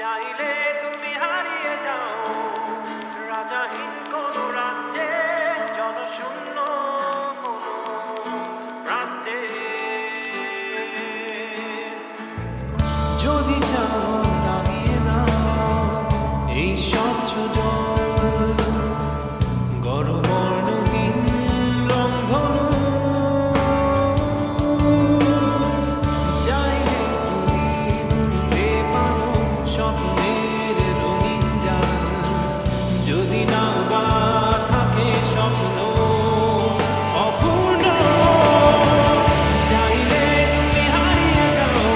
চাইলে তুমি হারিয়ে যাও রাজাহীন কোন রাজ্যে, জনশূন্য কোন রাজ্যে। যদি চাও লাগিয়ে দাও এই স্বচ্ছ জল, গর্বর্ণহীন রংধনু। চাইলে তুমি বুনতে পারো স্বপ্নের রঙিন জাল, যদি নাও বা থাকে স্বপ্ন অপূর্ণ। চাইলে তুমি হারিয়ে যাও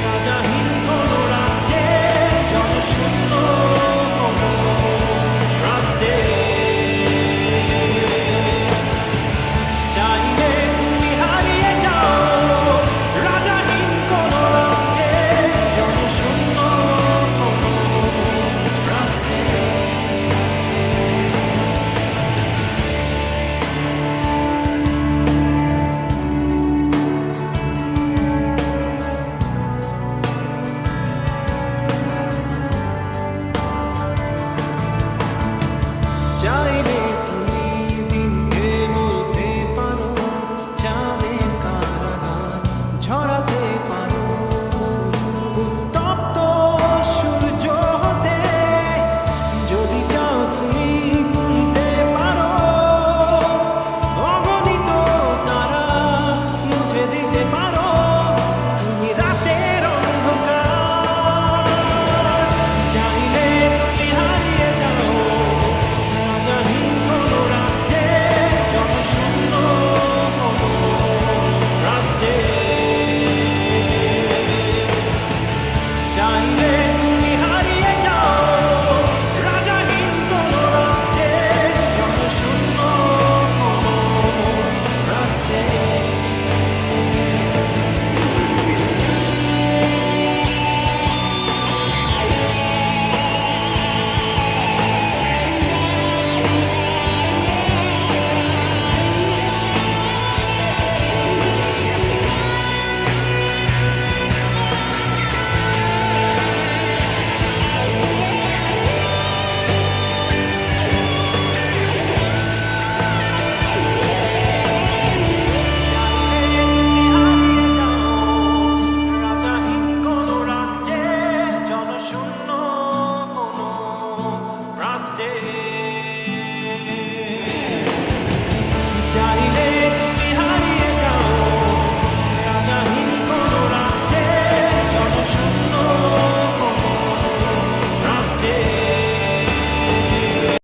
রাজাহীন কোন রাজ্যে, জনশূন্য কোন রাজ্যে। চাইলে তুমি হারিয়ে যাও রাজাহীন কোন রাজ্যে, জনশূন্য কোন রাজ্যে। চাইলে তুমি দিনকে বলতে পারো চাঁদের কারাগার, ঝরাতে পারো তপ্ত সূর্য হতে। যদি চাও তুমি গুনতে পারো অগণিত তারা, মুছে দিতে পারো তুমি রাতের অন্ধকার। চাইলে তুমি হারিয়ে যাও রাজাহীন কোন রাজ্যে, জনশূন্য কোন রাজ্যে। চাইলে